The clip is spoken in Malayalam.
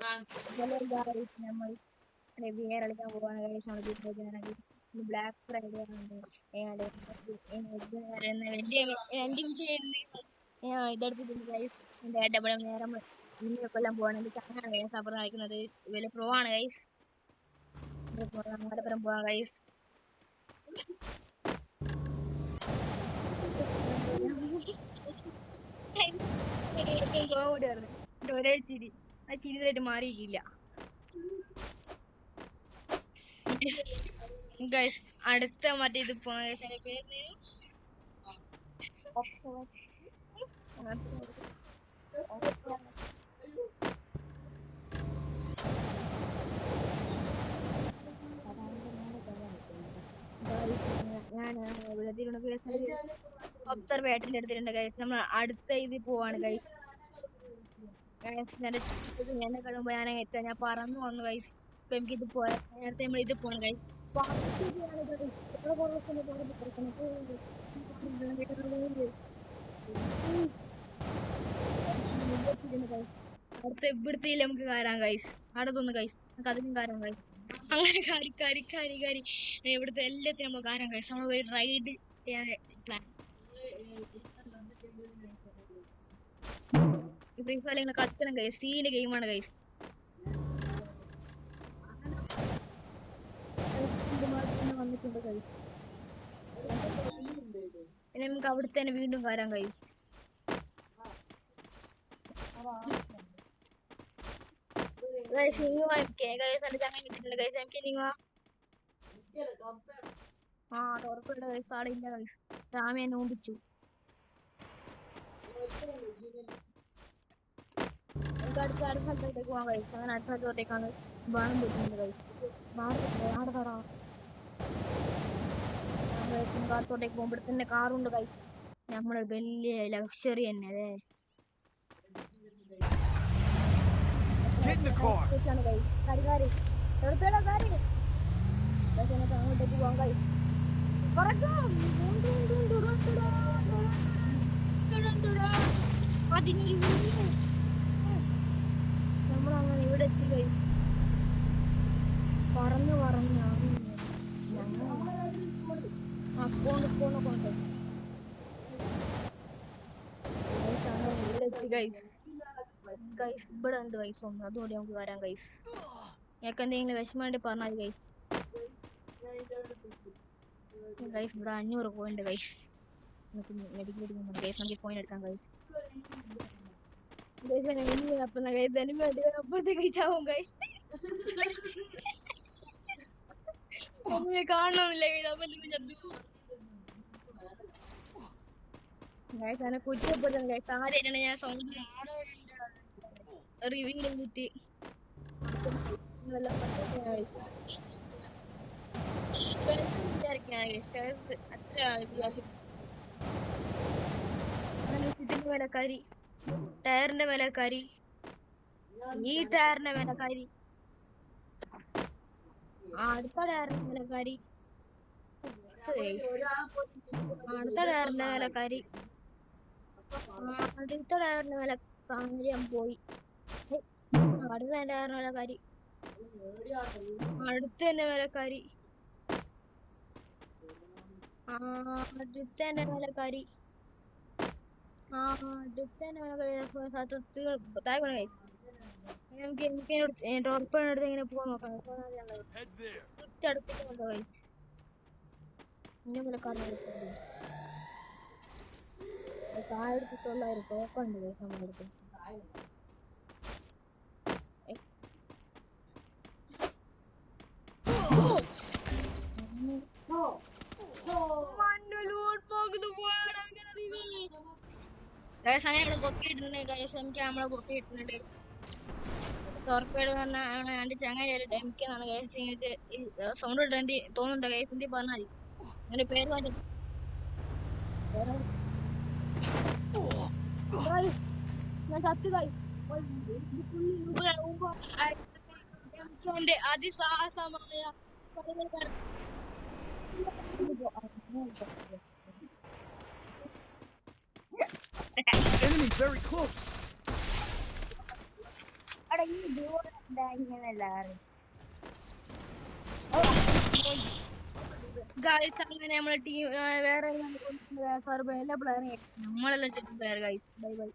ഹലോ ഗായ്സ്, നമ്മൾ വേറെ കളിക്കാൻ പോവാണ് ഗൈസ്. നമ്മൾ ബ്ലാക്ക് ഫ്രൈഡേ ആണ്. ഇതെടുത്തിട്ടുണ്ട് ഗൈസ്. എന്റെ ഡബിൾ നേരം ഇന്ന് കൊല്ലം പോവാണ്. എന്റെ ചങ്ങാണ് ഗൈസ് അപ്പുറം കളിക്കുന്നത്. വലിയ പ്രോ ആണ് ഗൈസ്. മലപ്പുറം പോവാം ഗൈസ്. ഒരേ ചിരി, ആ ചിരിയായിട്ട് മാറിയിട്ടില്ല ഗൈസ്. അടുത്ത മറ്റേ ഇത് പേര് ഞാൻ ഒബ്സർവേറ്ററിന്റെ എടുത്തിട്ടുണ്ട് ഗൈസ്. നമ്മൾ അടുത്ത ഇത് പോവാണ് ഗൈസ്. എന്നെ കഴിയുമ്പോ ഞാൻ എത്താം. ഞാൻ പറന്നു വന്നു ഗൈസ്. ഇപ്പൊ എനിക്ക് ഇത് പോയാ നേരത്തെ നമ്മൾ ഇത് പോകണം ഗൈസ്. അടുത്ത ഇവിടുത്തെ നമുക്ക് കയറാം ഗൈസ്. അവിടെ തോന്നുന്നു ഗൈസ്, നമുക്ക് അതിനും കയറാം ഗൈസ്. അങ്ങനെ കാരി കാരി കാരി കാരി ഇവിടുത്തെ എല്ലാത്തിനും നമ്മൾ കയറാം ഗൈസ്. നമ്മൾ പോയി റൈഡ് ചെയ്യാൻ പ്ലാൻ. ഫ്രീ ഫയർ ഇങ്ങനെ കളിക്കണം ഗൈസ്. സീന്റെ ഗെയിമാണ് ഗൈസ്. വന്നിട്ടുണ്ട് ഗൈസ്. പിന്നെ നമുക്ക് അവിടെ തന്നെ വീണ്ടും കയറാൻ കഴിയും. ആ ടോർപ്പുണ്ട് ഗൈസ്. ആടെ ഇല്ല ഗൈസ്. രാമി എന്നെ ഓടിച്ചു. നമുക്ക് അടുത്ത സ്ഥലത്തേക്ക് പോകാൻ കഴിയും. അങ്ങനെ അടുത്ത സ്ഥലത്തേക്കാണ് ബാണം പറ്റുന്നത് കഴിയും. ആടെ കടാ കാലത്തോട്ടേക്ക് പോകുമ്പോൾ തന്നെ കാറുണ്ട് കഴിയും. നമ്മള് വലിയ ലക്ഷറി തന്നെ അല്ലേ. അങ്ങോട്ടേക്ക് പോകാൻ കഴിയും. നമ്മളങ്ങനെ ഇവിടെ എത്തി കഴിയും. പറന്ന് പറന്ന് ഇവിടെ ഉണ്ട് ഗൈസ്. ഒന്ന് അതുകൊണ്ട് നമുക്ക് വരാം ഗൈസ്. ഞങ്ങൾക്ക് എന്തെങ്കിലും വിഷമമുണ്ട് പറഞ്ഞാൽ ഗൈസ്. ഗൈസ് ഇവിടെ 500 പോയിന്റ് ഗൈസ്. നമുക്ക് മെഡിക്കൽ പോയിന്റ് എടുക്കാം ഗൈസ്. കാണണമെന്നില്ല കുറ്റപ്പെടുത്തുന്നു ഗൈസ്. ആദ്യമായിട്ടാണ് ഞാൻ സൗണ്ട് റിവ്യൂ ചെയ്തിട്ട് ഇതിന്റെ വിലക്കാരി, ടയറിന്റെ വിലക്കാരി, ഈ ടയറിന്റെ വിലക്കാരി, അടുത്ത ടയറിന്റെ വിലക്കാരി, അടുത്ത ടയറിന്റെ വിലക്കാരി, അടുത്ത ടയറിന്റെ വിലക്കാര്യം പോയി. അടുത്ത ടയറിന്റെ വിലക്കാരി, അടുത്തന്നെ വിലക്കാരി, അടുത്തന്നെ വിലക്കാരി, ടോർപ്പടുത്ത് ഇങ്ങനെ പോവാൻ നോക്കാം. അടുത്തേക്ക് കൊണ്ടോ ഗൈസ്. ഇന്ന വിലക്കാരൻ താഴെടുത്തിട്ടുള്ള ഒരു ടോക്കൺ ഉണ്ട് ഗൈസ് നമ്മുടെ അടുത്ത്. അങ്ങനെ പൊക്കിയിട്ടുണ്ട് ഗൈസ്. എനിക്ക് നമ്മളെ പൊക്കിയിട്ടുണ്ട്. ടോർപ്പേഡ് പറഞ്ഞാൽ എന്റെ ചങ്ങായി ഡെമിക്കാണ് ഗൈസ്. നിങ്ങൾക്ക് സൗണ്ട് ഇട്ടാൻ തോന്നുന്നുണ്ടോ ഗൈസ്? എന്തി പറഞ്ഞാൽ മതി. അങ്ങനെ പേര് മാറ്റി ഞാൻ ചത്തു ഗൈസ്. അതിസാഹസമായ Enemy very close. ഗൈസ് അങ്ങനെ നമ്മളെ ടീം വേറെ എല്ലാ പ്ലെയർ നമ്മളെല്ലാം ചെറിയ പ്ലെയർ ഗൈസ് ബൈ ബൈ